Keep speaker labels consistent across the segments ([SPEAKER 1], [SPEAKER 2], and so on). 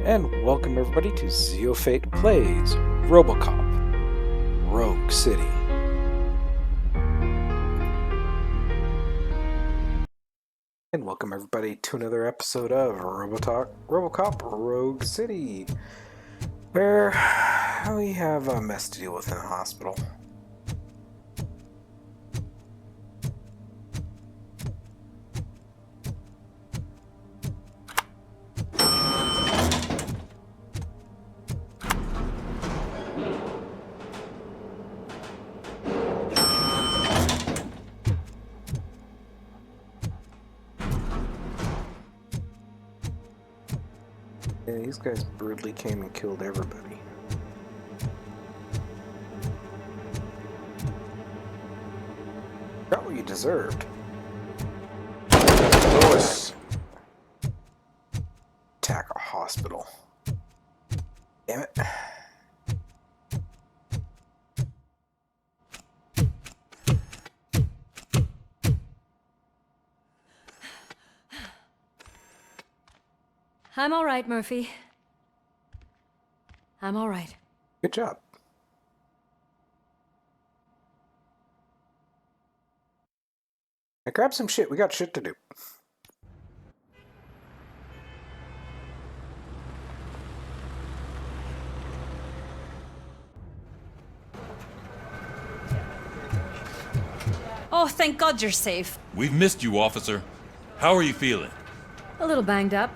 [SPEAKER 1] And welcome everybody to Zeofate Plays Robocop Rogue City. And welcome everybody to another episode of Robocop Rogue City, where we have a mess to deal with in the hospital. Yeah, these guys brutally came and killed everybody. Got what you deserved.
[SPEAKER 2] Lewis.
[SPEAKER 1] Attack a hospital. Damn it.
[SPEAKER 3] I'm all right, Murphy. I'm all right.
[SPEAKER 1] Good job. Now grab some shit. We got shit to do.
[SPEAKER 3] Oh, thank God you're safe.
[SPEAKER 4] We've missed you, officer. How are you feeling?
[SPEAKER 3] A little banged up,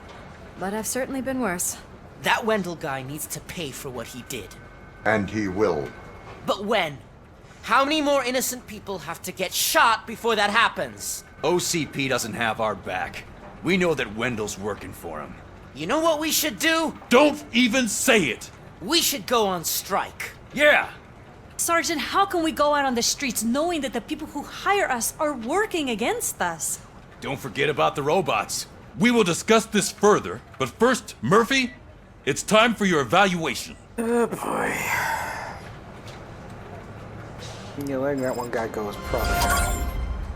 [SPEAKER 3] but I've certainly been worse.
[SPEAKER 5] That Wendell guy needs to pay for what he did.
[SPEAKER 2] And he will.
[SPEAKER 5] But when? How many more innocent people have to get shot before that happens?
[SPEAKER 6] OCP doesn't have our back. We know that Wendell's working for him.
[SPEAKER 5] You know what we should do?
[SPEAKER 4] Don't even say it!
[SPEAKER 5] We should go on strike.
[SPEAKER 6] Yeah!
[SPEAKER 3] Sergeant, how can we go out on the streets knowing that the people who hire us are working against us?
[SPEAKER 6] Don't forget about the robots.
[SPEAKER 4] We will discuss this further, but first, Murphy, it's time for your evaluation.
[SPEAKER 1] Oh boy. Yeah, letting that one guy go is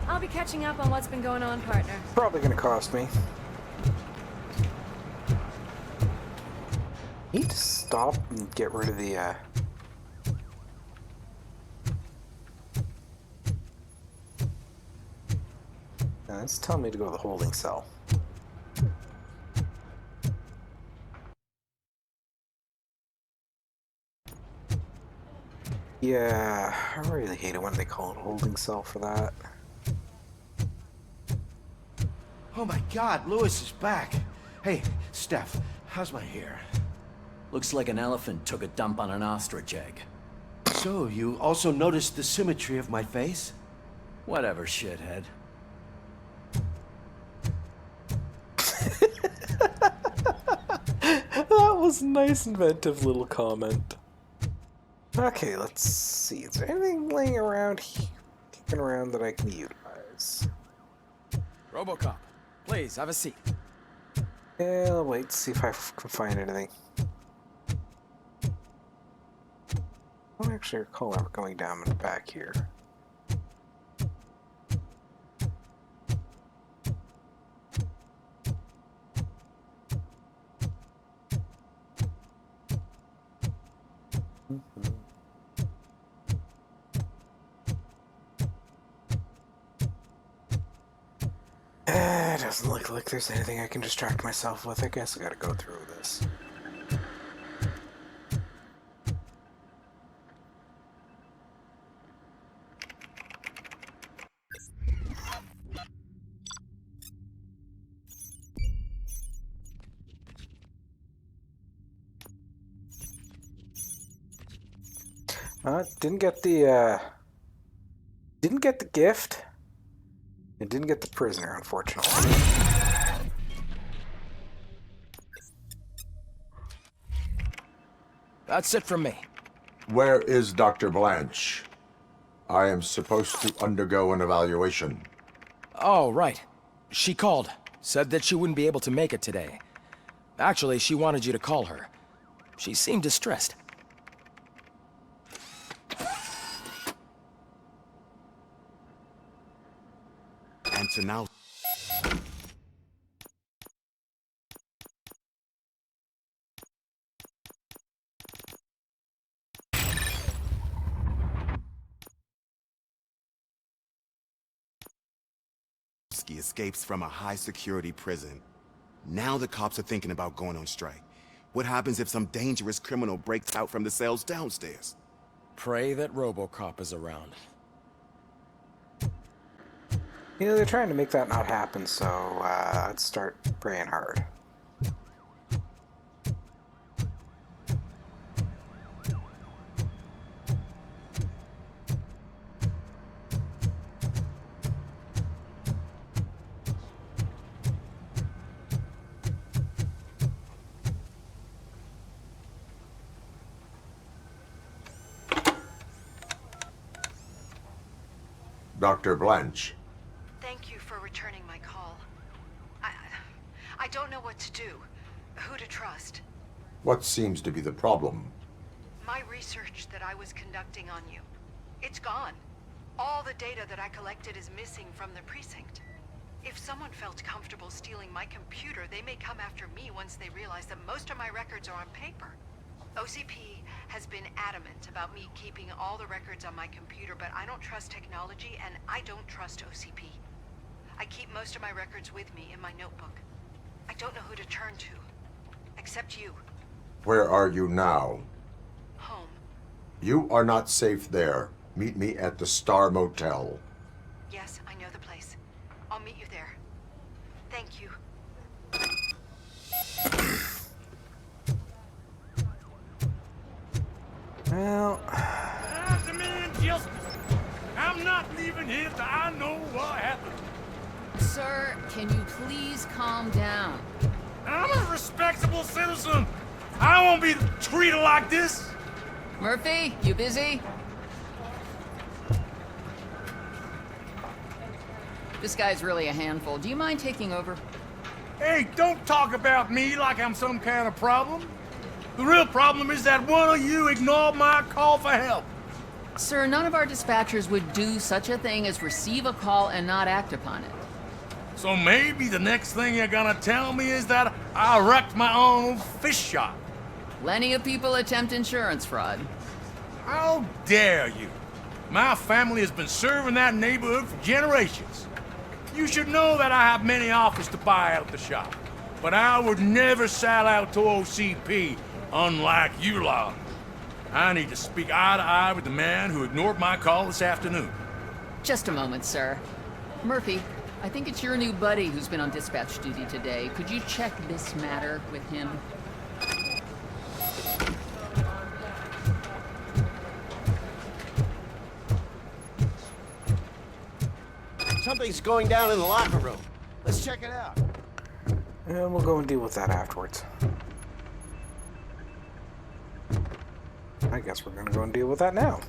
[SPEAKER 3] I'll be catching up on what's been going on, partner.
[SPEAKER 1] probably gonna cost me. Need to stop and get rid of the it's telling me to go to the holding cell. Yeah, I really hate it when they call it holding cell for that.
[SPEAKER 7] Oh my God, Lewis is back. Hey, Steph, how's my hair?
[SPEAKER 6] Looks like an elephant took a dump on an ostrich egg.
[SPEAKER 7] So, you also noticed the symmetry of my face?
[SPEAKER 6] Whatever, shithead.
[SPEAKER 1] That was a nice, inventive little comment. Okay, let's see. Is there anything laying around here, kicking around that I can utilize?
[SPEAKER 8] Robocop, please, have a seat.
[SPEAKER 1] Yeah, I'll wait to see if I can find anything. I don't actually recall ever going down and back here. Doesn't look like there's anything I can distract myself with. I guess I gotta go through this. Didn't get the gift. It didn't get the prisoner, unfortunately.
[SPEAKER 8] That's it from me.
[SPEAKER 2] Where is Dr. Blanche? I am supposed to undergo an evaluation.
[SPEAKER 8] Oh, right. She called. Said that she wouldn't be able to make it today. Actually, she wanted you to call her. She seemed distressed.
[SPEAKER 7] And so now...
[SPEAKER 9] Kowalski escapes from a high-security prison. Now the cops are thinking about going on strike. What happens if some dangerous criminal breaks out from the cells downstairs?
[SPEAKER 8] Pray that Robocop is around.
[SPEAKER 1] You know, they're trying to make that not happen, so let's start praying hard.
[SPEAKER 2] Dr. Blanche.
[SPEAKER 10] Thank you for returning my call. I don't know what to do, who to trust.
[SPEAKER 2] What seems to be the problem?
[SPEAKER 10] My research that I was conducting on you, it's gone. All the data that I collected is missing from the precinct. If someone felt comfortable stealing my computer, they may come after me once they realize that most of my records are on paper. OCP has been adamant about me keeping all the records on my computer, but I don't trust technology and I don't trust OCP. I keep most of my records with me in my notebook. I don't know who to turn to, except you.
[SPEAKER 2] Where are you now?
[SPEAKER 10] Home.
[SPEAKER 2] You are not safe there. Meet me at the Star Motel.
[SPEAKER 10] Yes, I know the place. I'll meet you there. Thank you.
[SPEAKER 1] Well,
[SPEAKER 4] I demand justice. I'm not leaving here till I know what happened.
[SPEAKER 11] Sir, can you please calm down?
[SPEAKER 4] I'm a respectable citizen. I won't be treated like this.
[SPEAKER 11] Murphy, you busy? This guy's really a handful. Do you mind taking over?
[SPEAKER 4] Hey, don't talk about me like I'm some kind of problem. The real problem is that one of you ignored my call for help.
[SPEAKER 11] Sir, none of our dispatchers would do such a thing as receive a call and not act upon it.
[SPEAKER 4] So maybe the next thing you're gonna tell me is that I wrecked my own fish shop.
[SPEAKER 11] Plenty of people attempt insurance fraud.
[SPEAKER 4] How dare you? My family has been serving that neighborhood for generations. You should know that I have many offers to buy out the shop, but I would never sell out to OCP, unlike you lot. I need to speak eye to eye with the man who ignored my call this afternoon.
[SPEAKER 11] Just a moment, sir. Murphy, I think it's your new buddy who's been on dispatch duty today. Could you check this matter with him?
[SPEAKER 7] Something's going down in the locker room. Let's check it out.
[SPEAKER 1] and we'll go and deal with that afterwards. I guess we're gonna go and deal with that now.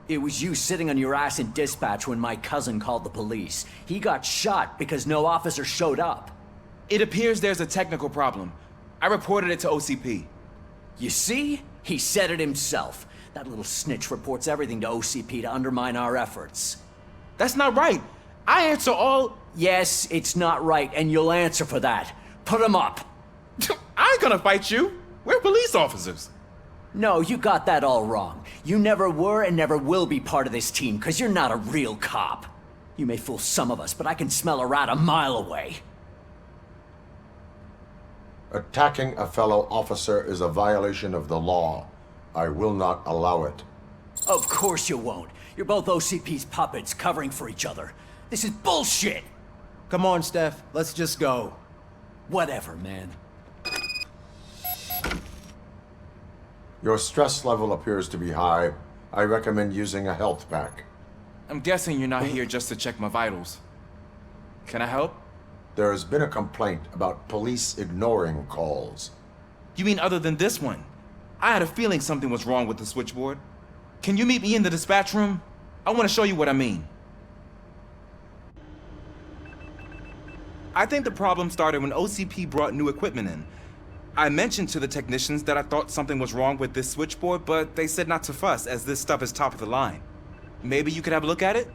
[SPEAKER 6] It was you sitting on your ass in dispatch when my cousin called the police. He got shot because no officer showed up.
[SPEAKER 12] It appears there's a technical problem. I reported it to OCP.
[SPEAKER 6] You see? He said it himself. That little snitch reports everything to OCP to undermine our efforts.
[SPEAKER 12] That's not right. I answer all...
[SPEAKER 6] Yes, it's not right, and you'll answer for that. Put him up.
[SPEAKER 12] I ain't gonna fight you. We're police officers.
[SPEAKER 6] No, you got that all wrong. You never were and never will be part of this team, because you're not a real cop. You may fool some of us, but I can smell a rat a mile away.
[SPEAKER 2] Attacking a fellow officer is a violation of the law. I will not allow it.
[SPEAKER 6] Of course you won't. You're both OCP's puppets covering for each other. This is bullshit!
[SPEAKER 13] Come on, Steph. Let's just go.
[SPEAKER 6] Whatever, man.
[SPEAKER 2] Your stress level appears to be high. I recommend using a health pack.
[SPEAKER 12] I'm guessing you're not here just to check my vitals. Can I help?
[SPEAKER 2] There has been a complaint about police ignoring calls.
[SPEAKER 12] You mean other than this one? I had a feeling something was wrong with the switchboard. Can you meet me in the dispatch room? I want to show you what I mean. I think the problem started when OCP brought new equipment in. I mentioned to the technicians that I thought something was wrong with this switchboard, but they said not to fuss, as this stuff is top of the line. Maybe you could have a look at it?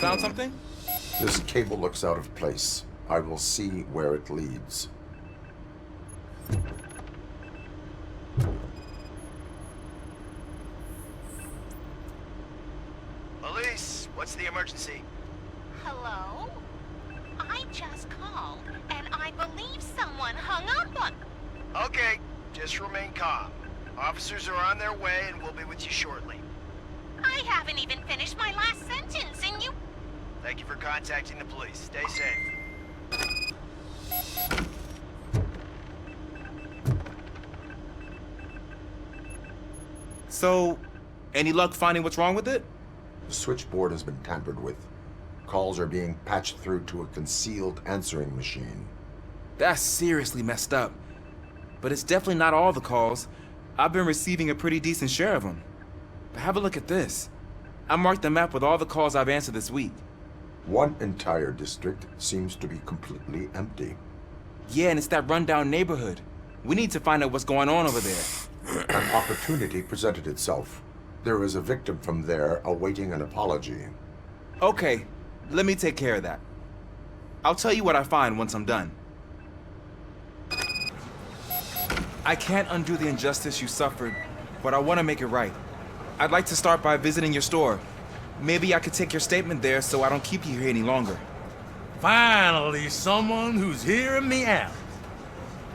[SPEAKER 12] Found something?
[SPEAKER 2] This cable looks out of place. I will see where it leads.
[SPEAKER 14] Police, what's the emergency?
[SPEAKER 15] Hello? I just called, and I believe someone hung up on...
[SPEAKER 14] Okay, just remain calm. Officers are on their way and we'll be with you shortly.
[SPEAKER 15] I haven't even finished my last sentence, and you...
[SPEAKER 14] Thank you for contacting the police. Stay safe.
[SPEAKER 12] So, any luck finding what's wrong with it?
[SPEAKER 2] The switchboard has been tampered with. Calls are being patched through to a concealed answering machine.
[SPEAKER 12] That's seriously messed up. But it's definitely not all the calls. I've been receiving a pretty decent share of them. But have a look at this. I marked the map with all the calls I've answered this week.
[SPEAKER 2] One entire district seems to be completely empty.
[SPEAKER 12] Yeah, and it's that rundown neighborhood. We need to find out what's going on over there.
[SPEAKER 2] An opportunity presented itself. There is a victim from there awaiting an apology.
[SPEAKER 12] Okay, let me take care of that. I'll tell you what I find once I'm done. I can't undo the injustice you suffered, but I want to make it right. I'd like to start by visiting your store. Maybe I could take your statement there so I don't keep you here any longer.
[SPEAKER 4] Finally, someone who's hearing me out.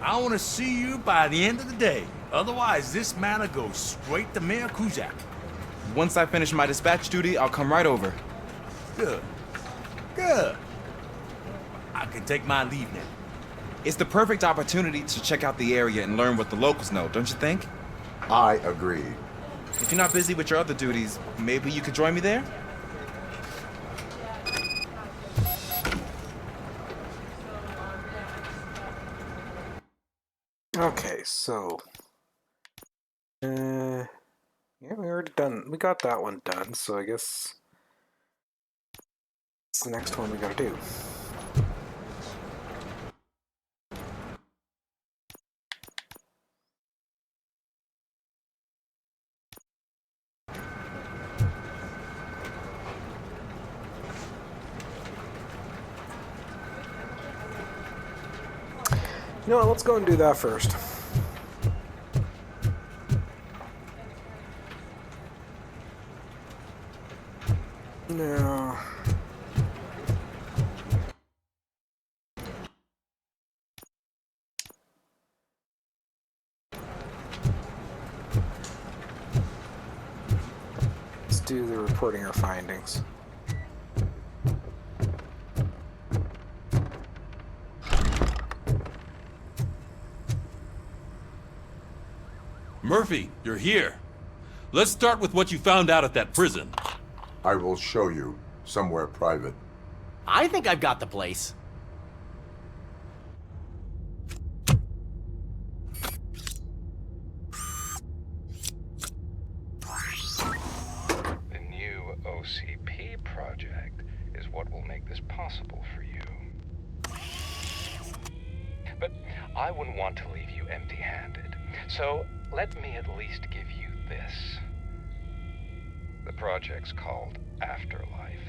[SPEAKER 4] I want to see you by the end of the day. Otherwise, this matter goes straight to Mayor Kuzak.
[SPEAKER 12] Once I finish my dispatch duty, I'll come right over.
[SPEAKER 4] Good. Good. I can take my leave now.
[SPEAKER 12] It's the perfect opportunity to check out the area and learn what the locals know, don't you think?
[SPEAKER 2] I agree.
[SPEAKER 12] If you're not busy with your other duties, maybe you could join me there?
[SPEAKER 1] Okay, so... yeah, we already done... We got that one done, so I guess... It's the next one we gotta do. You know what, let's go and do that first. Now... let's do the reporting our findings.
[SPEAKER 16] Murphy, you're here. Let's start with what you found out at that prison.
[SPEAKER 2] I will show you, somewhere private.
[SPEAKER 5] I think I've got the place.
[SPEAKER 17] The new OCP project is what will make this possible for you. But I wouldn't want to leave you empty-handed, so let me at least give you this. The project's called Afterlife.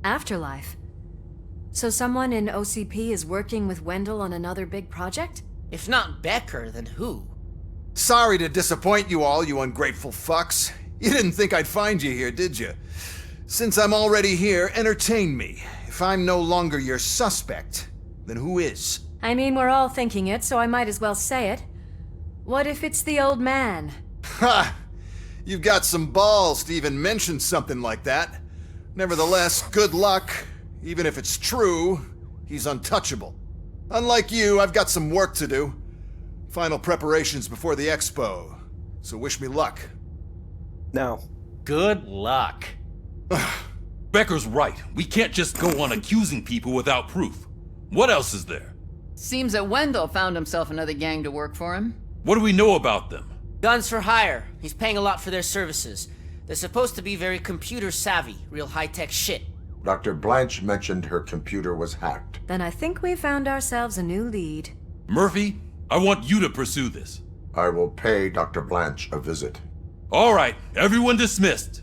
[SPEAKER 3] Afterlife? So someone in OCP is working with Wendell on another big project?
[SPEAKER 5] If not Becker, then who?
[SPEAKER 18] Sorry to disappoint you all, you ungrateful fucks. You didn't think I'd find you here, did you? Since I'm already here, entertain me. If I'm no longer your suspect, then who is?
[SPEAKER 3] I mean, we're all thinking it, so I might as well say it. What if it's the old man?
[SPEAKER 18] Ha! You've got some balls to even mention something like that. Nevertheless, good luck. Even if it's true, he's untouchable. Unlike you, I've got some work to do. Final preparations before the expo. So wish me luck.
[SPEAKER 1] No.
[SPEAKER 5] Good luck.
[SPEAKER 16] Becker's right. We can't just go on accusing people without proof. What else is there?
[SPEAKER 11] Seems that Wendell found himself another gang to work for him.
[SPEAKER 16] What do we know about them?
[SPEAKER 5] Guns for hire. He's paying a lot for their services. They're supposed to be very computer savvy, real high-tech shit.
[SPEAKER 2] Dr. Blanche mentioned her computer was hacked.
[SPEAKER 3] Then I think we found ourselves a new lead.
[SPEAKER 16] Murphy, I want you to pursue this.
[SPEAKER 2] I will pay Dr. Blanche a visit.
[SPEAKER 16] All right, everyone dismissed.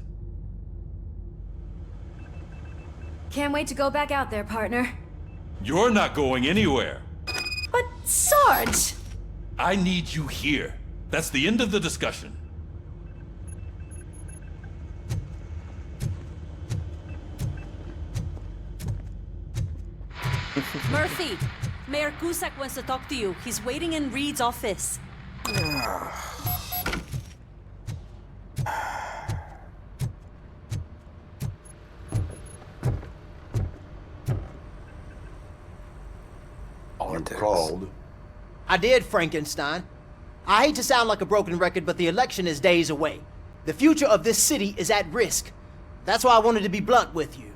[SPEAKER 3] Can't wait to go back out there, partner.
[SPEAKER 16] You're not going anywhere.
[SPEAKER 3] But, Sarge!
[SPEAKER 16] I need you here. That's the end of the discussion.
[SPEAKER 3] Murphy! Mayor Cusack wants to talk to you. He's waiting in Reed's office.
[SPEAKER 2] You called.
[SPEAKER 13] I did, Frankenstein. I hate to sound like a broken record, but the election is days away. The future of this city is at risk. That's why I wanted to be blunt with you.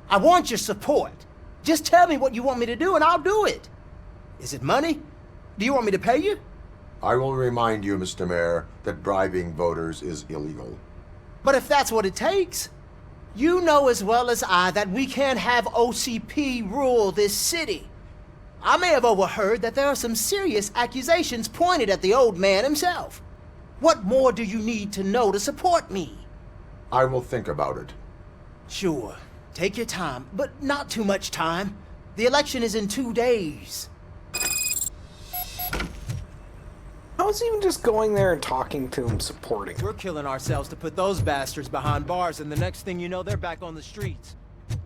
[SPEAKER 13] I want your support. Just tell me what you want me to do and I'll do it. Is it money? Do you want me to pay you?
[SPEAKER 2] I will remind you, Mr. Mayor, that bribing voters is illegal.
[SPEAKER 13] But if that's what it takes, you know as well as I that we can't have OCP rule this city. I may have overheard that there are some serious accusations pointed at the old man himself. What more do you need to know to support me?
[SPEAKER 2] I will think about it.
[SPEAKER 13] Sure. Take your time, but not too much time. The election is in 2 days.
[SPEAKER 1] I was even just going there and talking to him, supporting him.
[SPEAKER 13] We're killing ourselves to put those bastards behind bars, and the next thing you know, they're back on the streets.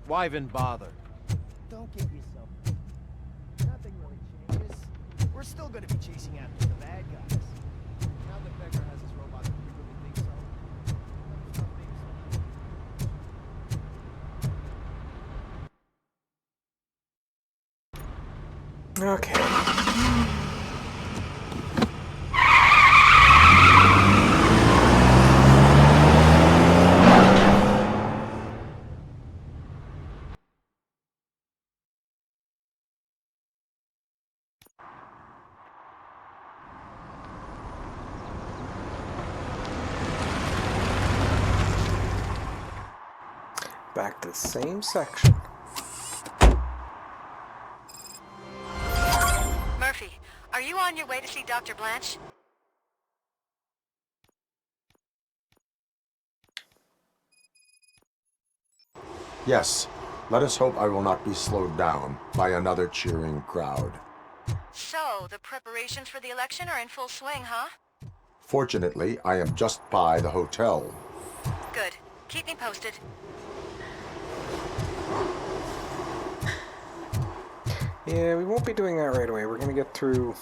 [SPEAKER 13] Why even bother? Don't give yourself... Nothing really changes. We're still gonna be chasing after the bad guys. Now that Becker has his robot, do you really think so?
[SPEAKER 1] Okay. Back to the same section.
[SPEAKER 10] Murphy, are you on your way to see Dr. Blanche?
[SPEAKER 2] Yes, let us hope I will not be slowed down by another cheering crowd.
[SPEAKER 10] So, the preparations for the election are in full swing, huh?
[SPEAKER 2] Fortunately, I am just by the hotel.
[SPEAKER 10] Good. Keep me posted.
[SPEAKER 1] Yeah, we won't be doing that right away. We're gonna get through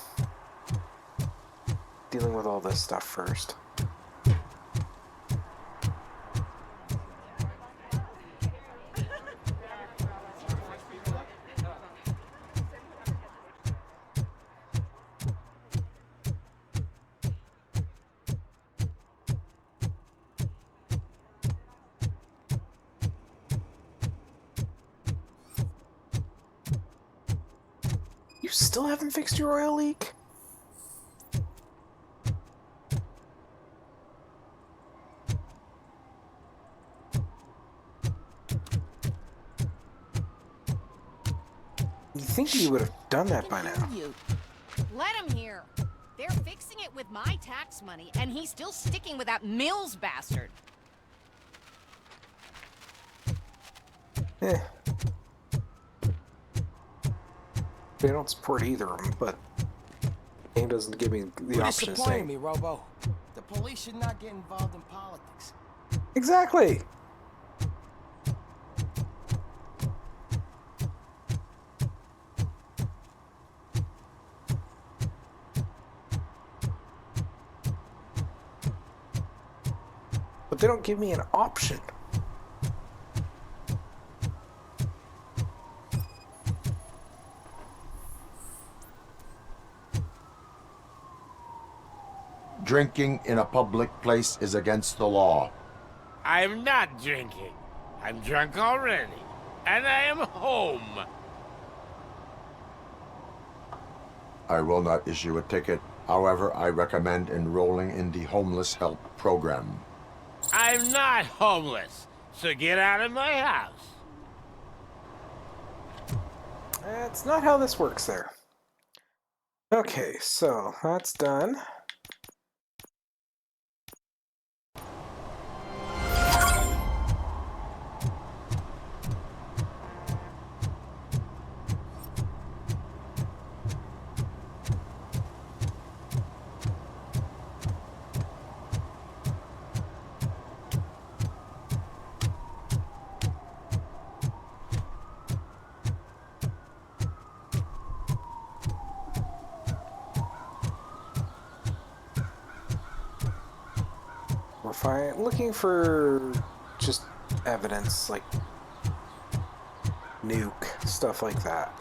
[SPEAKER 1] dealing with all this stuff first. You still haven't fixed your oil leak? You think you would have done that by now?
[SPEAKER 15] Let him here. They're fixing it with my tax money, and he's still sticking with that Mills bastard.
[SPEAKER 1] Eh, They don't support either of them, but the game doesn't give me the
[SPEAKER 8] You're
[SPEAKER 1] option of
[SPEAKER 8] disappointing
[SPEAKER 1] saying.
[SPEAKER 8] me, Robo. The police should not get involved in politics.
[SPEAKER 1] Exactly! But they don't give me an option.
[SPEAKER 2] Drinking in a public place is against the law.
[SPEAKER 19] I'm not drinking. I'm drunk already. And I am home.
[SPEAKER 2] I will not issue a ticket. However, I recommend enrolling in the homeless help program.
[SPEAKER 19] I'm not homeless, so get out of my house.
[SPEAKER 1] That's not how this works there. Okay, so that's done. We're looking for just evidence, like nuke, stuff like that.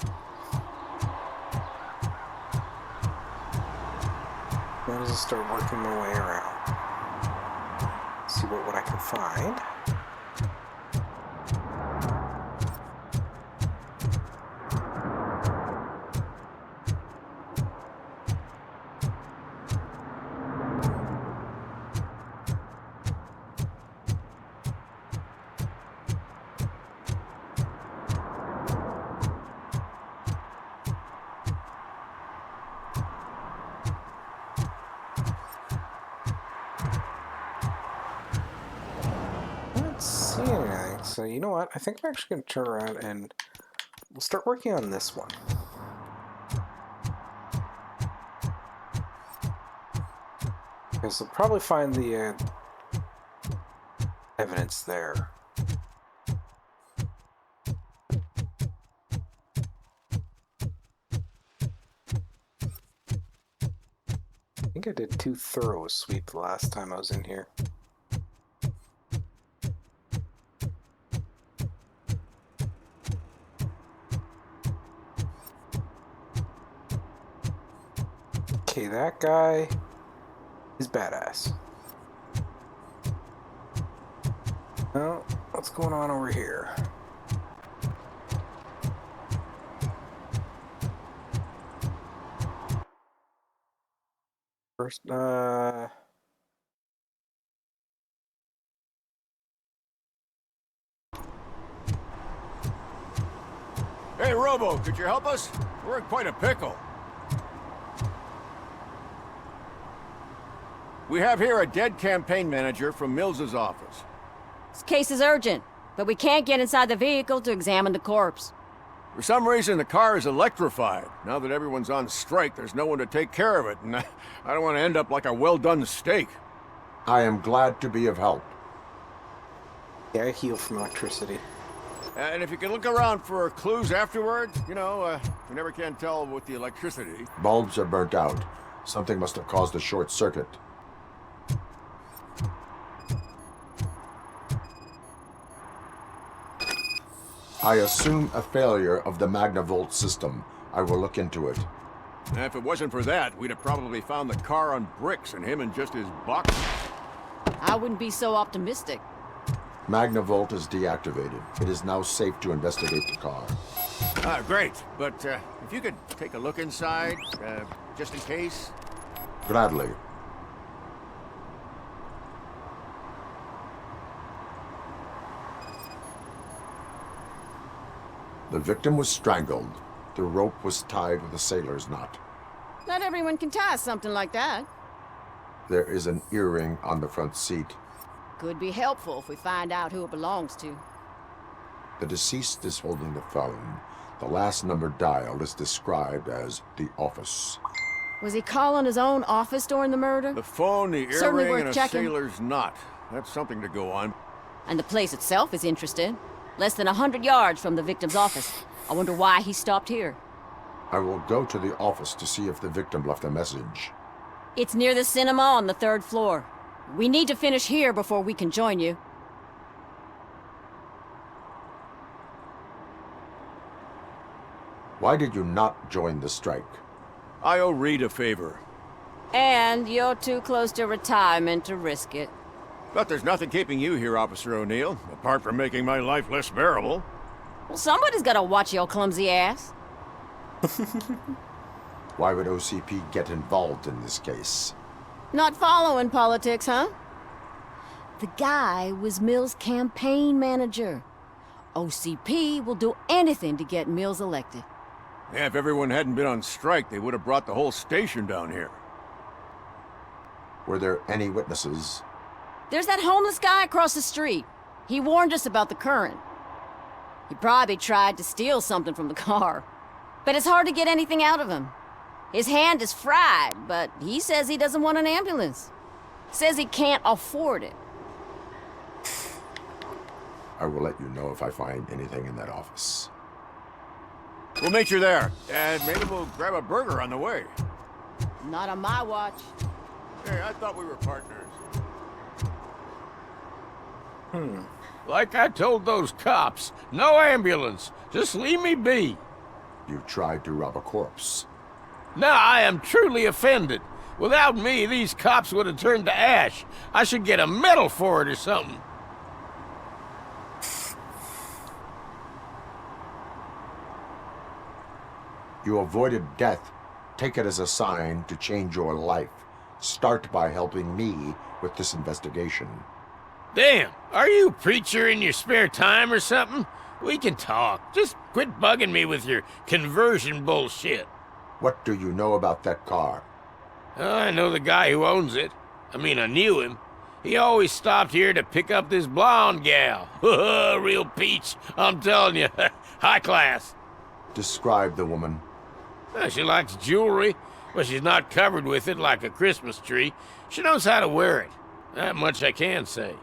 [SPEAKER 1] I'll just start working my way around. See what I can find. See anything. So you know what? I think I'm actually going to turn around and we'll start working on this one. Because we'll probably find the evidence there. I think I did too thorough a sweep the last time I was in here. Okay, that guy is badass. Now, what's going on over here? First,
[SPEAKER 7] Hey, Robo, could you help us? We're in quite a pickle. We have here a dead campaign manager from Mills's office.
[SPEAKER 20] This case is urgent, but we can't get inside the vehicle to examine the corpse.
[SPEAKER 7] For some reason, the car is electrified. Now that everyone's on strike, there's no one to take care of it, and I don't want to end up like a well-done steak.
[SPEAKER 2] I am glad to be of help.
[SPEAKER 1] Yeah, I heal from electricity.
[SPEAKER 7] And if you can look around for clues afterward, you know, you never can tell with the electricity.
[SPEAKER 2] Bulbs are burnt out. Something must have caused a short circuit. I assume a failure of the Magnavolt system. I will look into it.
[SPEAKER 7] And if it wasn't for that, we'd have probably found the car on bricks and him in just his box.
[SPEAKER 20] I wouldn't be so optimistic.
[SPEAKER 2] Magnavolt is deactivated. It is now safe to investigate the car.
[SPEAKER 7] Great. But if you could take a look inside, just in case.
[SPEAKER 2] Gladly. The victim was strangled. The rope was tied with a sailor's knot.
[SPEAKER 20] Not everyone can tie something like that.
[SPEAKER 2] There is an earring on the front seat.
[SPEAKER 20] Could be helpful if we find out who it belongs to.
[SPEAKER 2] The deceased is holding the phone. The last number dialed is described as the office.
[SPEAKER 20] Was he calling his own office during the murder?
[SPEAKER 7] The phone, the
[SPEAKER 20] Certainly
[SPEAKER 7] earring,
[SPEAKER 20] worth
[SPEAKER 7] and a
[SPEAKER 20] checking.
[SPEAKER 7] sailor's knot. That's something to go on.
[SPEAKER 20] And the place itself is interesting. Less than 100 yards from the victim's office. I wonder why he stopped here.
[SPEAKER 2] I will go to the office to see if the victim left a message.
[SPEAKER 20] It's near the cinema on the 3rd floor. We need to finish here before we can join you.
[SPEAKER 2] Why did you not join the strike?
[SPEAKER 7] I owe Reed a favor.
[SPEAKER 20] And you're too close to retirement to risk it.
[SPEAKER 7] But there's nothing keeping you here, Officer O'Neill, apart from making my life less bearable.
[SPEAKER 20] Well, somebody's gotta watch your clumsy ass.
[SPEAKER 2] Why would OCP get involved in this case?
[SPEAKER 20] Not following politics, huh? The guy was Mills' campaign manager. OCP will do anything to get Mills elected.
[SPEAKER 7] Yeah, if everyone hadn't been on strike, they would have brought the whole station down here.
[SPEAKER 2] Were there any witnesses?
[SPEAKER 20] There's that homeless guy across the street. He warned us about the current. He probably tried to steal something from the car. But it's hard to get anything out of him. His hand is fried, but he says he doesn't want an ambulance. Says he can't afford it.
[SPEAKER 2] I will let you know if I find anything in that office.
[SPEAKER 7] We'll meet you there, and maybe we'll grab a burger on the way.
[SPEAKER 20] Not on my watch.
[SPEAKER 7] Hey, I thought we were partners.
[SPEAKER 19] Like I told those cops, no ambulance. Just leave me be.
[SPEAKER 2] You tried to rob a corpse.
[SPEAKER 19] Now I am truly offended. Without me, these cops would have turned to ash. I should get a medal for it or something.
[SPEAKER 2] You avoided death. Take it as a sign to change your life. Start by helping me with this investigation.
[SPEAKER 19] Damn, are you a preacher in your spare time or something? We can talk. Just quit bugging me with your conversion bullshit.
[SPEAKER 2] What do you know about that car?
[SPEAKER 19] I know the guy who owns it. I mean, I knew him. He always stopped here to pick up this blonde gal. Real peach, I'm telling you. High class.
[SPEAKER 2] Describe the woman.
[SPEAKER 19] She likes jewelry, but she's not covered with it like a Christmas tree. She knows how to wear it. That much I can say.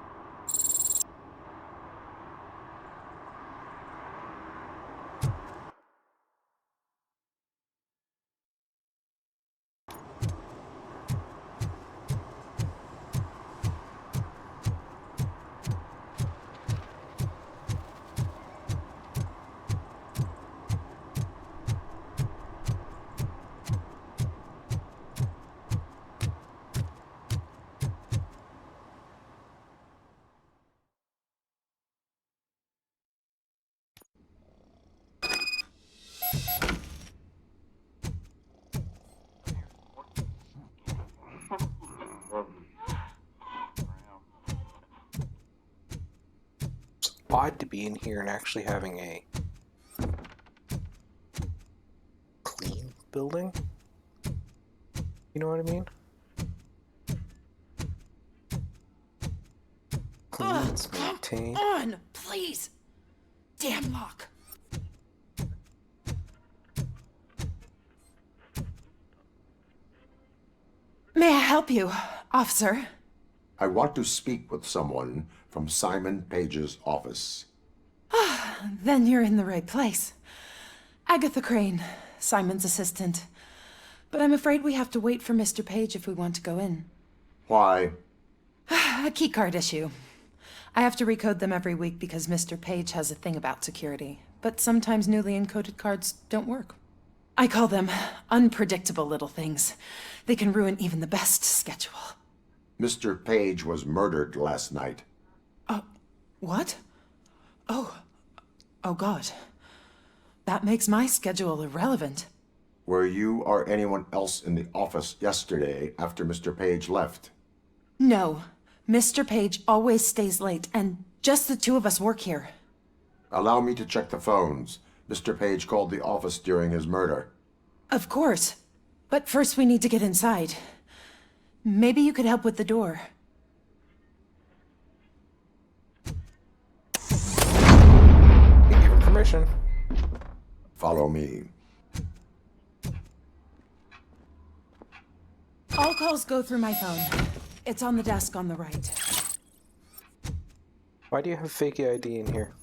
[SPEAKER 1] Odd to be in here and actually having a clean building. You know what I mean? Clean, it's maintained.
[SPEAKER 3] On, please. Damn lock. May I help you, officer?
[SPEAKER 2] I want to speak with someone from Simon Page's office.
[SPEAKER 21] Then you're in the right place. Agatha Crane, Simon's assistant. But I'm afraid we have to wait for Mr. Page if we want to go in.
[SPEAKER 2] Why?
[SPEAKER 21] A keycard issue. I have to recode them every week because Mr. Page has a thing about security. But sometimes newly encoded cards don't work. I call them unpredictable little things. They can ruin even the best schedule.
[SPEAKER 2] Mr. Page was murdered last night.
[SPEAKER 21] What? Oh God. That makes my schedule irrelevant.
[SPEAKER 2] Were you or anyone else in the office yesterday after Mr. Page left?
[SPEAKER 21] No. Mr. Page always stays late, and just the two of us work here.
[SPEAKER 2] Allow me to check the phones. Mr. Page called the office during his murder.
[SPEAKER 21] Of course. But first we need to get inside. Maybe you could help with the door.
[SPEAKER 1] Give permission.
[SPEAKER 2] Follow me.
[SPEAKER 21] All calls go through my phone. It's on the desk on the right.
[SPEAKER 1] Why do you have fake ID in here?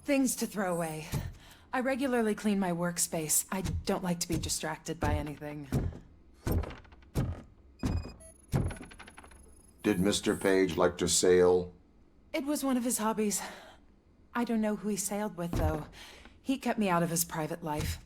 [SPEAKER 21] Things to throw away. I regularly clean my workspace. I don't like to be distracted by anything.
[SPEAKER 2] Did Mr. Page like to sail?
[SPEAKER 21] It was one of his hobbies. I don't know who he sailed with, though. He kept me out of his private life.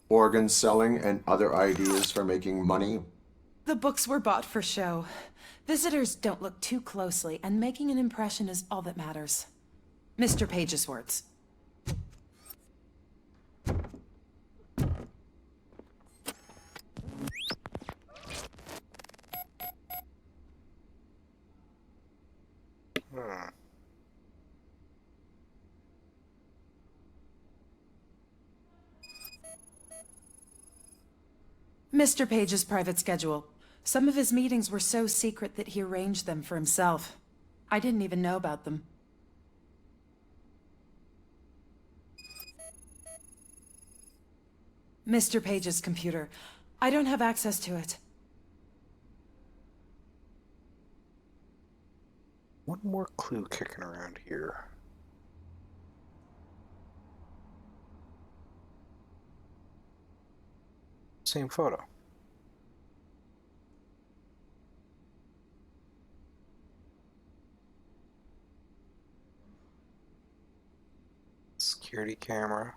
[SPEAKER 2] Organ selling and other ideas for making money?
[SPEAKER 21] The books were bought for show. Visitors don't look too closely, and making an impression is all that matters. Mr. Page's words. Mr. Page's private schedule. Some of his meetings were so secret that he arranged them for himself. I didn't even know about them. Mr. Page's computer. I don't have access to it.
[SPEAKER 1] One more clue kicking around here. Same photo. Security camera.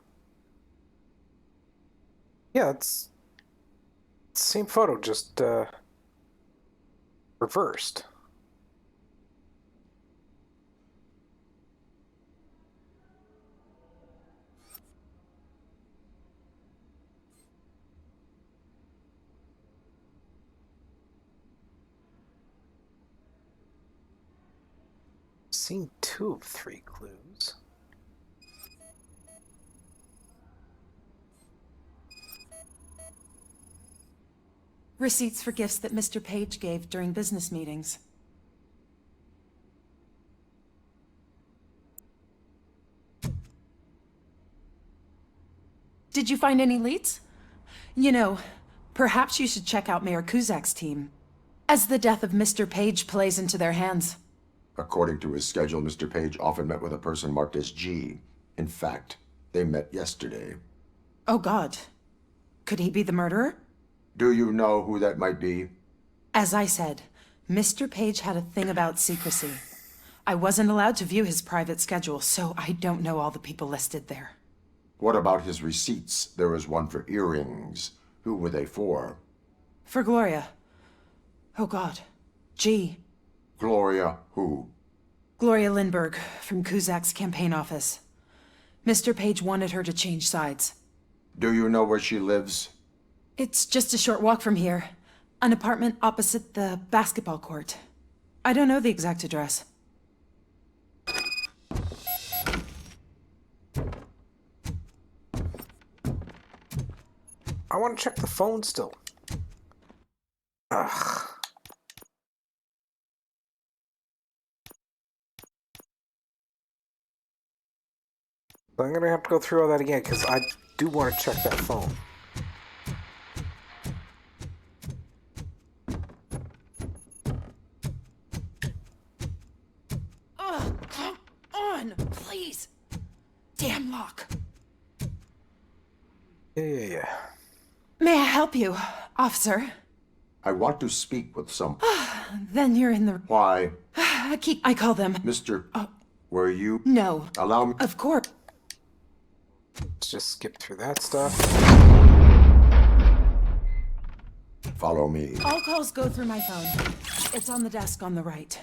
[SPEAKER 1] Yeah, it's the same photo, just reversed. Seen 2 of 3 clues.
[SPEAKER 21] Receipts for gifts that Mr. Page gave during business meetings. Did you find any leads? You know, perhaps you should check out Mayor Kuzak's team, as the death of Mr. Page plays into their hands.
[SPEAKER 2] According to his schedule, Mr. Page often met with a person marked as G. In fact, they met yesterday.
[SPEAKER 21] Oh God. Could he be the murderer?
[SPEAKER 2] Do you know who that might be?
[SPEAKER 21] As I said, Mr. Page had a thing about secrecy. I wasn't allowed to view his private schedule, so I don't know all the people listed there.
[SPEAKER 2] What about his receipts? There was one for earrings. Who were they for?
[SPEAKER 21] For Gloria. Oh God. G.
[SPEAKER 2] Gloria who?
[SPEAKER 21] Gloria Lindbergh, from Kuzak's campaign office. Mr. Page wanted her to change sides.
[SPEAKER 2] Do you know where she lives?
[SPEAKER 21] It's just a short walk from here. An apartment opposite the basketball court. I don't know the exact address.
[SPEAKER 1] I want to check the phone still. Ugh. I'm gonna have to go through all that again because I do want to check that phone.
[SPEAKER 21] Ugh, come on, please. Damn lock.
[SPEAKER 1] Yeah.
[SPEAKER 21] May I help you, officer?
[SPEAKER 2] I want to speak with some...
[SPEAKER 21] Then you're in the...
[SPEAKER 2] Why?
[SPEAKER 21] I call them...
[SPEAKER 2] Mr. Were you...
[SPEAKER 21] No.
[SPEAKER 2] Allow me...
[SPEAKER 21] Of course.
[SPEAKER 1] Let's just skip through that stuff.
[SPEAKER 2] Follow me.
[SPEAKER 21] All calls go through my phone. It's on the desk on the right.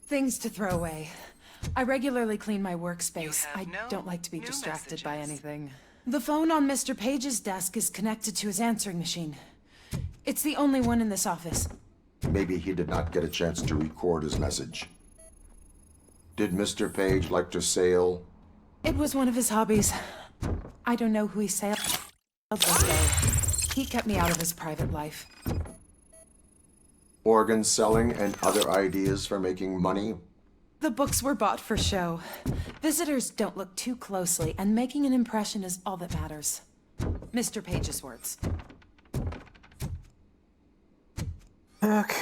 [SPEAKER 21] Things to throw away. I regularly clean my workspace. I don't like to be distracted by anything. The phone on Mr. Page's desk is connected to his answering machine. It's the only one in this office.
[SPEAKER 2] Maybe he did not get a chance to record his message. Did Mr. Page like to sail?
[SPEAKER 21] It was one of his hobbies. I don't know who he sailed with, though. He kept me out of his private life.
[SPEAKER 2] Organ selling and other ideas for making money?
[SPEAKER 21] The books were bought for show. Visitors don't look too closely, and making an impression is all that matters. Mr. Page's words.
[SPEAKER 1] Okay.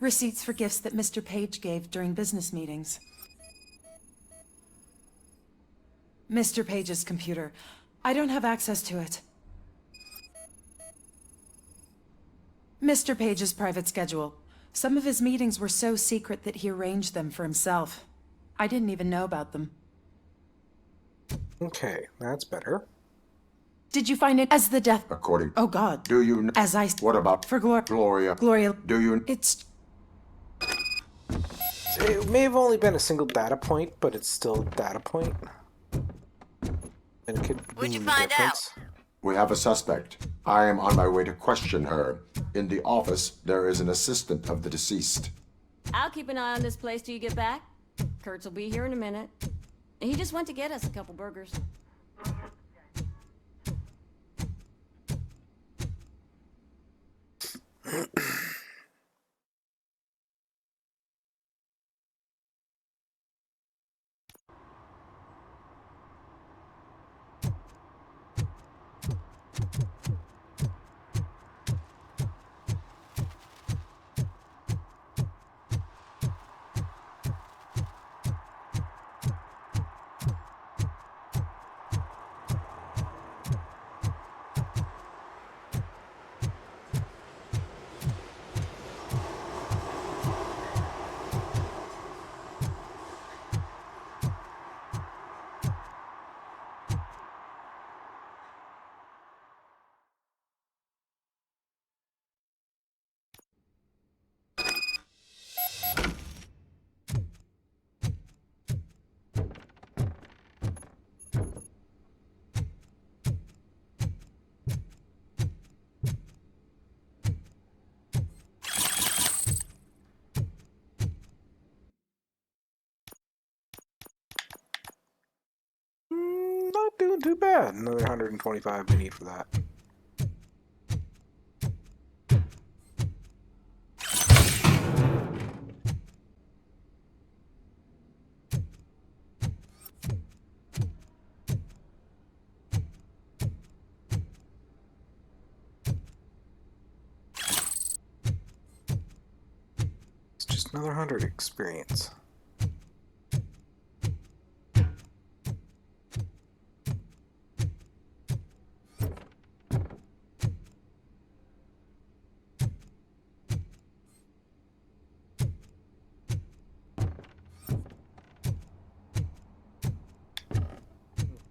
[SPEAKER 21] Receipts for gifts that Mr. Page gave during business meetings. Mr. Page's computer. I don't have access to it. Mr. Page's private schedule. Some of his meetings were so secret that he arranged them for himself. I didn't even know about them.
[SPEAKER 1] Okay, that's better.
[SPEAKER 21] Did you find it as the death?
[SPEAKER 2] According...
[SPEAKER 21] Oh, God.
[SPEAKER 2] Do you...
[SPEAKER 21] As I...
[SPEAKER 2] What about...
[SPEAKER 21] For
[SPEAKER 2] Gloria?
[SPEAKER 21] Gloria...
[SPEAKER 2] Do you...
[SPEAKER 21] It's...
[SPEAKER 1] It may have only been a single data point, but it's still a data point. And it could
[SPEAKER 20] What'd you
[SPEAKER 1] mean the
[SPEAKER 20] find
[SPEAKER 1] difference.
[SPEAKER 2] We have a suspect. I am on my way to question her. In the office, there is an assistant of the deceased.
[SPEAKER 20] I'll keep an eye on this place till you get back. Kurtz will be here in a minute. He just went to get us a couple burgers.
[SPEAKER 1] Not doing too bad. Another 125 we need for that. It's just another 100 experience.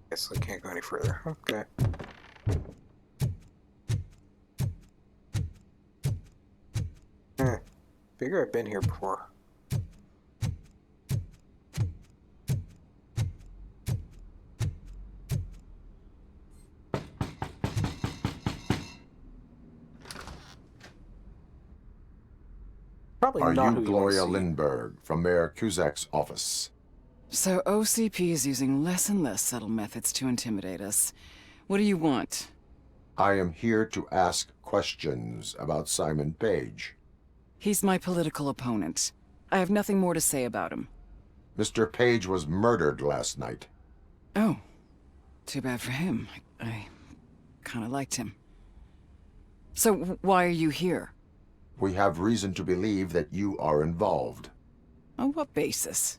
[SPEAKER 1] Guess I can't go any further. Okay. Figure I've been here before. Probably
[SPEAKER 2] Are
[SPEAKER 1] not
[SPEAKER 2] you
[SPEAKER 1] who
[SPEAKER 2] Gloria
[SPEAKER 1] you want to see.
[SPEAKER 2] Lindbergh from Mayor Cusack's office?
[SPEAKER 9] So OCP is using less and less subtle methods to intimidate us. What do you want?
[SPEAKER 2] I am here to ask questions about Simon Page.
[SPEAKER 9] He's my political opponent. I have nothing more to say about him.
[SPEAKER 2] Mr. Page was murdered last night.
[SPEAKER 9] Oh, too bad for him. I kind of liked him. So why are you here?
[SPEAKER 2] We have reason to believe that you are involved.
[SPEAKER 9] On what basis?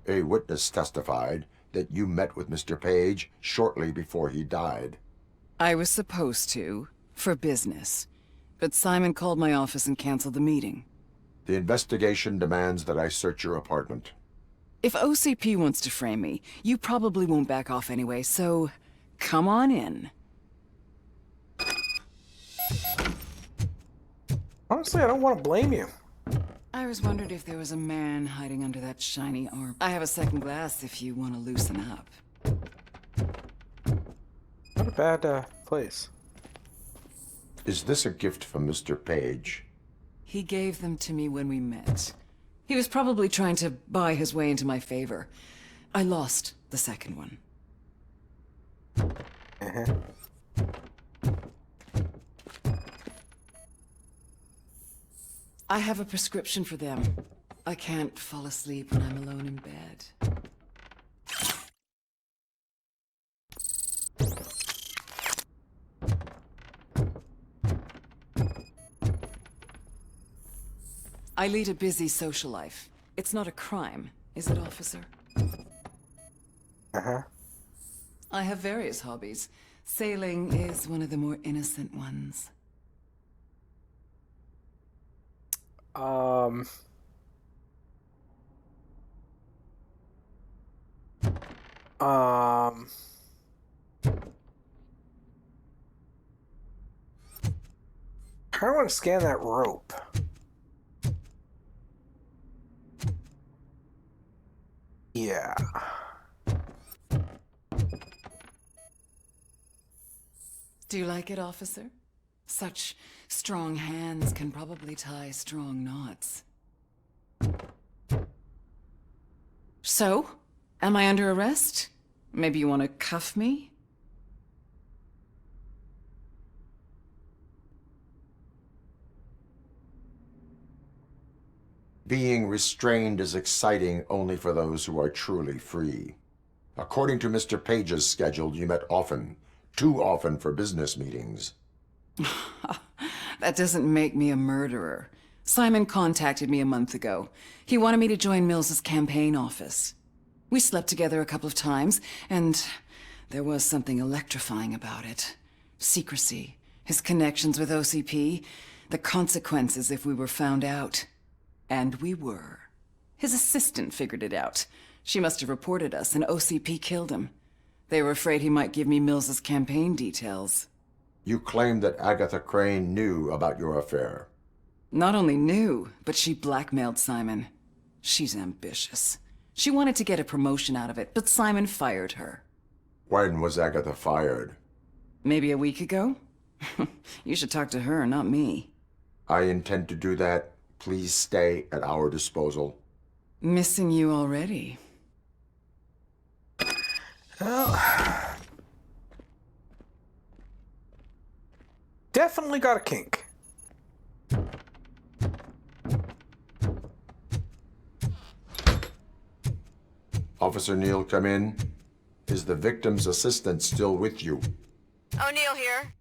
[SPEAKER 2] A witness testified that you met with Mr. Page shortly before he died.
[SPEAKER 9] I was supposed to, for business. But Simon called my office and canceled the meeting.
[SPEAKER 2] The investigation demands that I search your apartment.
[SPEAKER 9] If OCP wants to frame me, you probably won't back off anyway, so come on in.
[SPEAKER 1] Honestly, I don't want to blame you.
[SPEAKER 9] I was wondered if there was a man hiding under that shiny arm. I have a second glass if you want to loosen up.
[SPEAKER 1] Not a bad place.
[SPEAKER 2] Is this a gift from Mr. Page?
[SPEAKER 9] He gave them to me when we met. He was probably trying to buy his way into my favor. I lost the second one. I have a prescription for them. I can't fall asleep when I'm alone in bed. I lead a busy social life. It's not a crime, is it, officer? I have various hobbies. Sailing is one of the more innocent ones.
[SPEAKER 1] I want to scan that rope. Yeah.
[SPEAKER 9] Do you like it, officer? Such strong hands can probably tie strong knots. So, am I under arrest? Maybe you want to cuff me?
[SPEAKER 2] Being restrained is exciting only for those who are truly free. According to Mr. Page's schedule, you met often. Too often for business meetings.
[SPEAKER 9] That doesn't make me a murderer. Simon contacted me a month ago. He wanted me to join Mills's campaign office. We slept together a couple of times, and there was something electrifying about it. Secrecy, his connections with OCP, the consequences if we were found out. And we were. His assistant figured it out. She must have reported us, and OCP killed him. They were afraid he might give me Mills's campaign details.
[SPEAKER 2] You claim that Agatha Crane knew about your affair.
[SPEAKER 9] Not only knew, but she blackmailed Simon. She's ambitious. She wanted to get a promotion out of it, but Simon fired her.
[SPEAKER 2] When was Agatha fired?
[SPEAKER 9] Maybe a week ago? You should talk to her, not me.
[SPEAKER 2] I intend to do that. Please stay at our disposal.
[SPEAKER 9] Missing you already.
[SPEAKER 1] Well, definitely got a kink.
[SPEAKER 2] Officer Neal, come in. Is the victim's assistant still with you?
[SPEAKER 6] O'Neill here.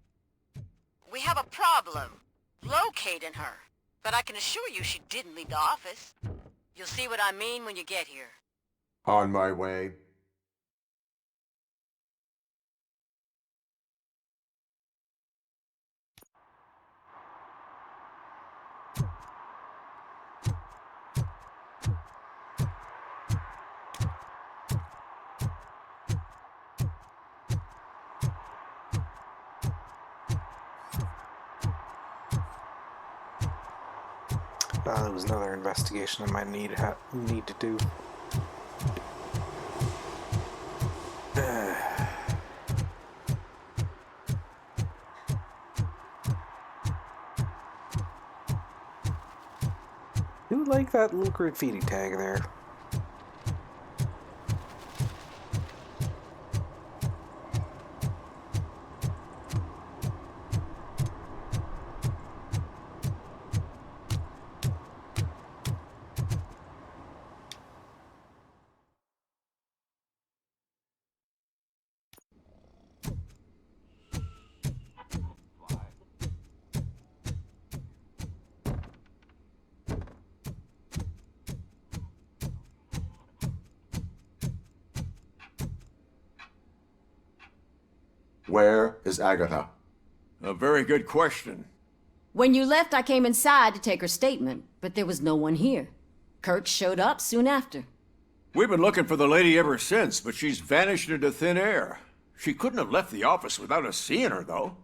[SPEAKER 6] We have a problem locating her, but I can assure you she didn't leave the office. You'll see what I mean when you get here.
[SPEAKER 2] On my way.
[SPEAKER 1] There was another investigation I might need to do. Do like that little graffiti tag there.
[SPEAKER 2] Where is Agatha?
[SPEAKER 7] A very good question.
[SPEAKER 20] When you left, I came inside to take her statement, but there was no one here. Kurt showed up soon after.
[SPEAKER 7] We've been looking for the lady ever since, but she's vanished into thin air. She couldn't have left the office without us seeing her, though.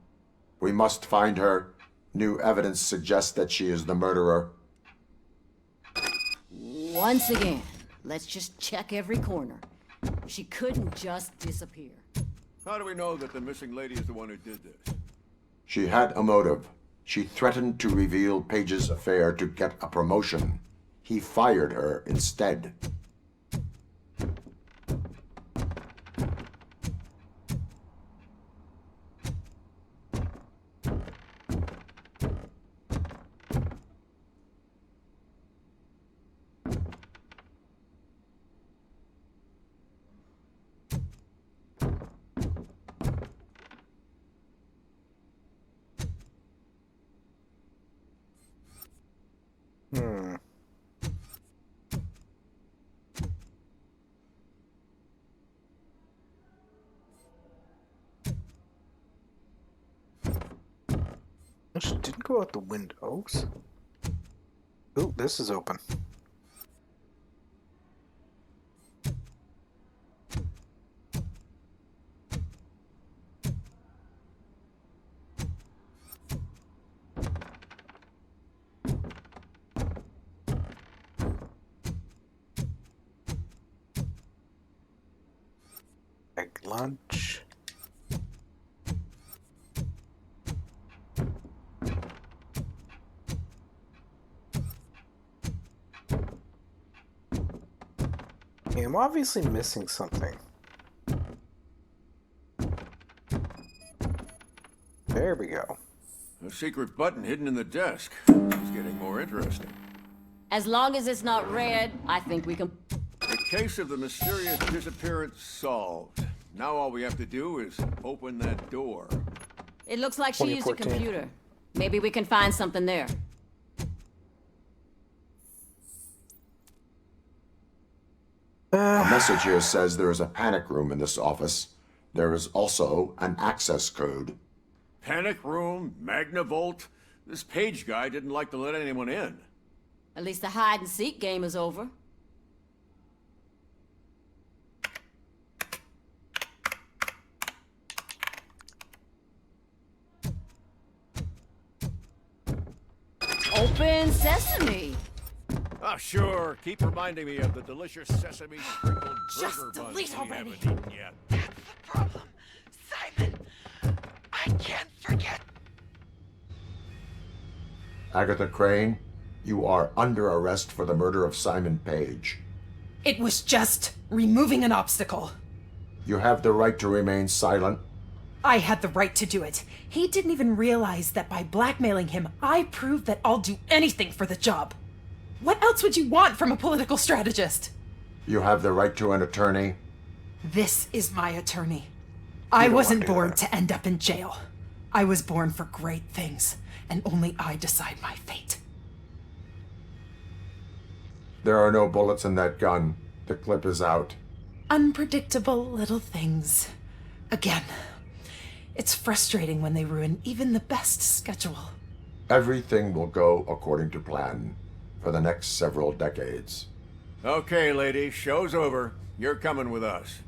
[SPEAKER 2] We must find her. New evidence suggests that she is the murderer.
[SPEAKER 20] Once again, let's just check every corner. She couldn't just disappear.
[SPEAKER 7] How do we know that the missing lady is the one who did this?
[SPEAKER 2] She had a motive. She threatened to reveal Page's affair to get a promotion. He fired her instead.
[SPEAKER 1] She didn't go out the windows. Oh, this is open. Egg lunch. Okay, I'm obviously missing something. There we go.
[SPEAKER 7] A secret button hidden in the desk. It's getting more interesting.
[SPEAKER 20] As long as it's not red, I think we can...
[SPEAKER 7] The case of the mysterious disappearance solved. Now all we have to do is open that door.
[SPEAKER 20] It looks like she used a
[SPEAKER 1] 2014.
[SPEAKER 20] computer. Maybe we can find something there.
[SPEAKER 2] A message here says there is a panic room in this office. There is also an access code.
[SPEAKER 7] Panic room, Magnavolt. This Page guy didn't like to let anyone in.
[SPEAKER 20] At least the hide-and-seek game is over. Open sesame!
[SPEAKER 7] Ah, sure. Keep reminding me of the delicious sesame sprinkled
[SPEAKER 21] Just
[SPEAKER 7] burger buns
[SPEAKER 21] delete
[SPEAKER 7] we
[SPEAKER 21] already.
[SPEAKER 7] haven't eaten yet.
[SPEAKER 15] That's the problem. Simon, I can't forget.
[SPEAKER 2] Agatha Crane, you are under arrest for the murder of Simon Page.
[SPEAKER 21] It was just removing an obstacle.
[SPEAKER 2] You have the right to remain silent.
[SPEAKER 21] I had the right to do it. He didn't even realize that by blackmailing him, I proved that I'll do anything for the job. What else would you want from a political strategist?
[SPEAKER 2] You have the right to an attorney.
[SPEAKER 21] This is my attorney. I
[SPEAKER 1] don't
[SPEAKER 21] wasn't
[SPEAKER 1] wanna do
[SPEAKER 21] born
[SPEAKER 1] that.
[SPEAKER 21] to end up in jail. I was born for great things, and only I decide my fate.
[SPEAKER 2] There are no bullets in that gun. The clip is out.
[SPEAKER 21] Unpredictable little things. Again, it's frustrating when they ruin even the best schedule.
[SPEAKER 2] Everything will go according to plan for the next several decades.
[SPEAKER 7] Okay, lady, show's over. You're coming with us.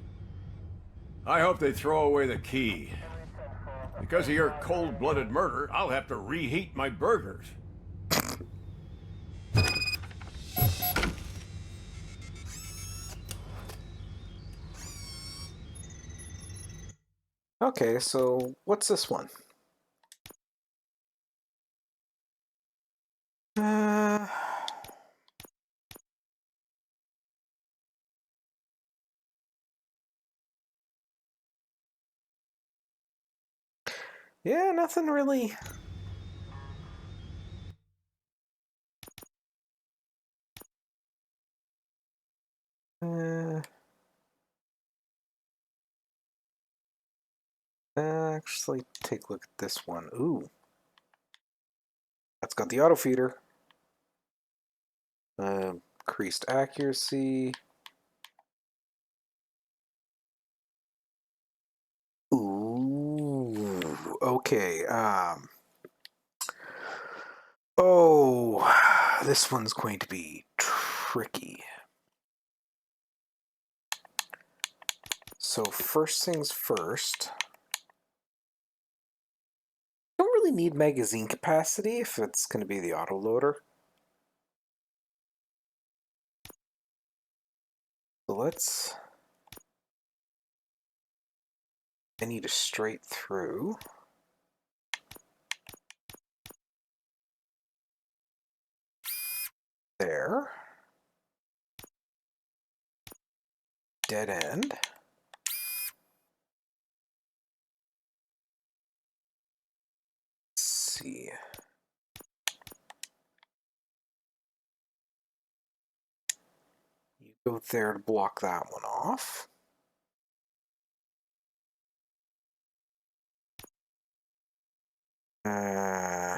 [SPEAKER 7] I hope they throw away the key. Because of your cold-blooded murder, I'll have to reheat my burgers.
[SPEAKER 1] Okay, so what's this one? Yeah, nothing really. Actually, take a look at this one. Ooh. That's got the auto feeder. Increased accuracy. Ooh. Okay. Oh, this one's going to be tricky. So first things first. Don't really need magazine capacity if it's going to be the autoloader. So let's... I need a straight through. There. Dead end. Let's see. You go there to block that one off. I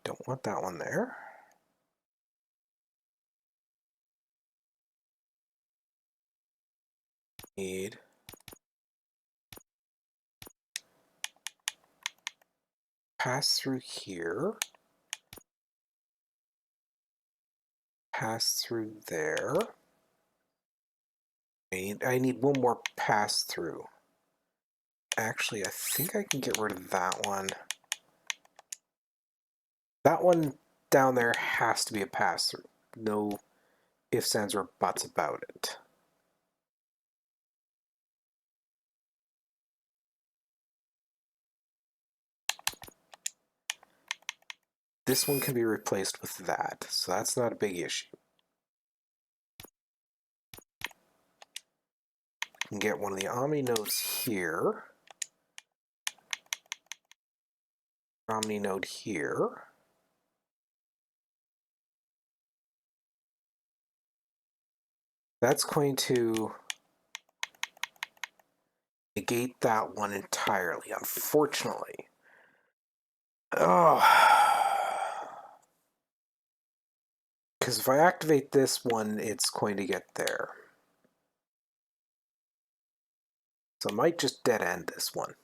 [SPEAKER 1] don't want that one there. Need pass through here. Pass through there. I need one more pass through. Actually, I think I can get rid of that one. That one down there has to be a pass through. No ifs, ands, or buts about it. This one can be replaced with that, so that's not a big issue. You can get one of the Omni nodes here. Omni node here. That's going to negate that one entirely, unfortunately. Oh. Because if I activate this one, it's going to get there. So I might just dead end this one.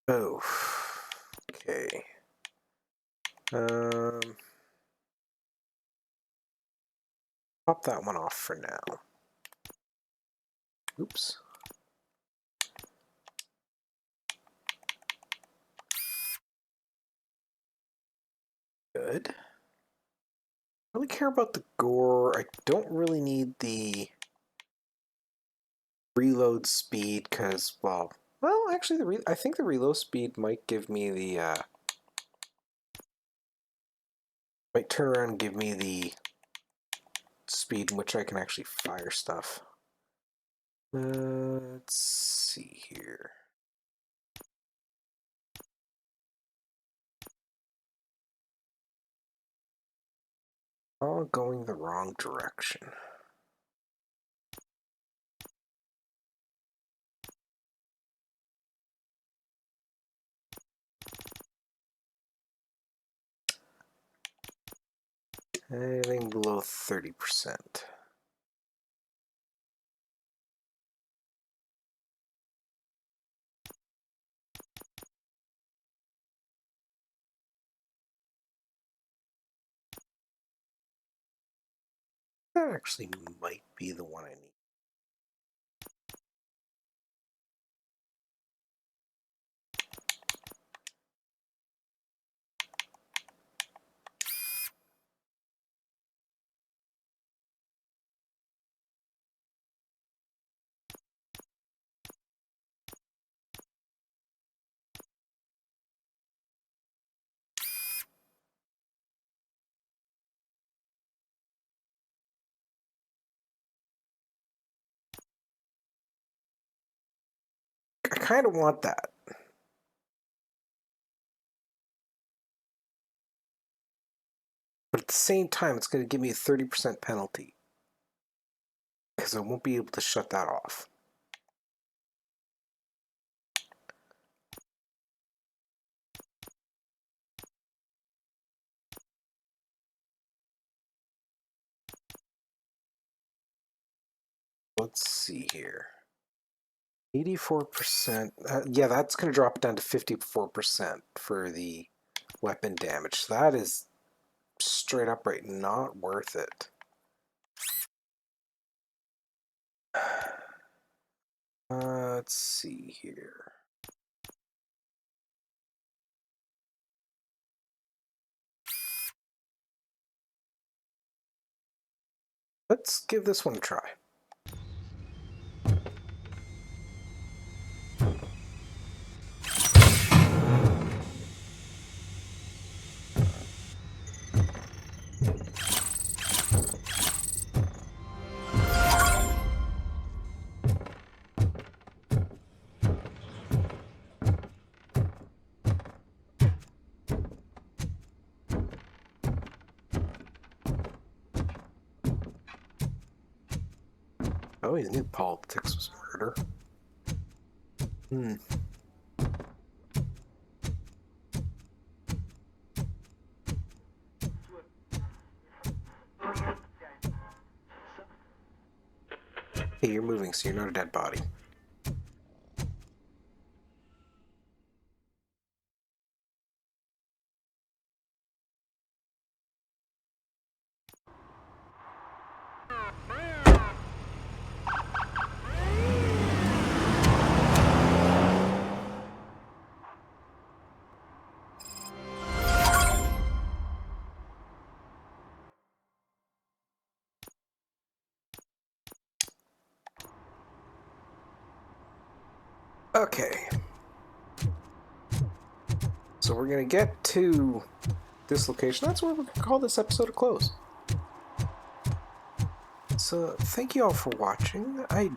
[SPEAKER 1] Oh, okay. Pop that one off for now. Oops. Good. I really care about the gore. I don't really need the reload speed because, well, actually, I think the reload speed might give me the might turn around and give me the speed in which I can actually fire stuff. Let's see here. All going the wrong direction. Anything below 30%. That actually might be the one I need. I kind of want that. But at the same time, it's going to give me a 30% penalty. Because I won't be able to shut that off. Let's see here. 84%. Yeah, that's going to drop it down to 54% for the weapon damage. So that is straight up right, not worth it. Let's see here. Let's give this one a try. Oh, he knew politics was murder. Hey, you're moving, so you're not a dead body. Okay. So we're going to get to this location. That's where we're going to call this episode a close. So thank you all for watching. I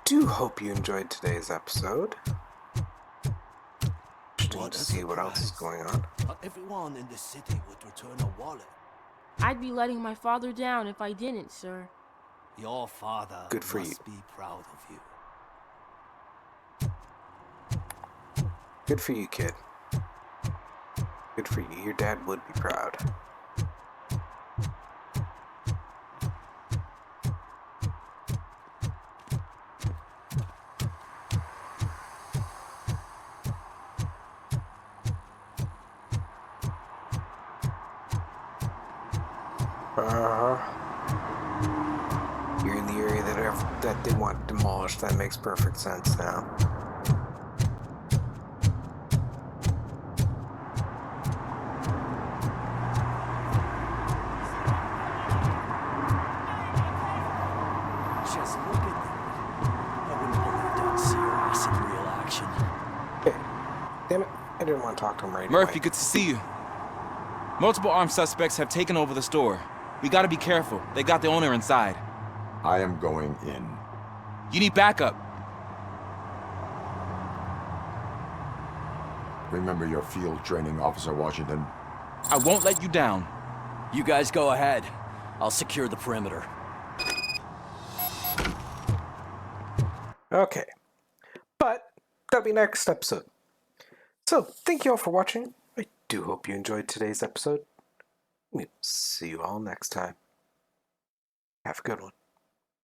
[SPEAKER 1] do hope you enjoyed today's episode. Interesting to see what else is going on.
[SPEAKER 14] Everyone in the city would return a wallet.
[SPEAKER 22] I'd be letting my father down if I didn't, sir.
[SPEAKER 14] Your father
[SPEAKER 1] Good for
[SPEAKER 14] must
[SPEAKER 1] you.
[SPEAKER 14] be proud of you.
[SPEAKER 1] Good for you, kid. Good for you. Your dad would be proud. You're in the area that they want demolished. That makes perfect sense now.
[SPEAKER 14] Just look at them. I wouldn't believe they'd see your ass in real action.
[SPEAKER 1] Hey, damn it. I didn't want to talk to him right
[SPEAKER 12] Murphy,
[SPEAKER 1] away.
[SPEAKER 12] good to see you. Multiple armed suspects have taken over the store. We gotta be careful. They got the owner inside.
[SPEAKER 2] I am going in.
[SPEAKER 12] You need backup.
[SPEAKER 2] Remember your field training, Officer Washington.
[SPEAKER 12] I won't let you down.
[SPEAKER 14] You guys go ahead. I'll secure the perimeter.
[SPEAKER 1] Okay. But that'll be next episode. So, thank you all for watching. I do hope you enjoyed today's episode. We'll see you all next time. Have a good one.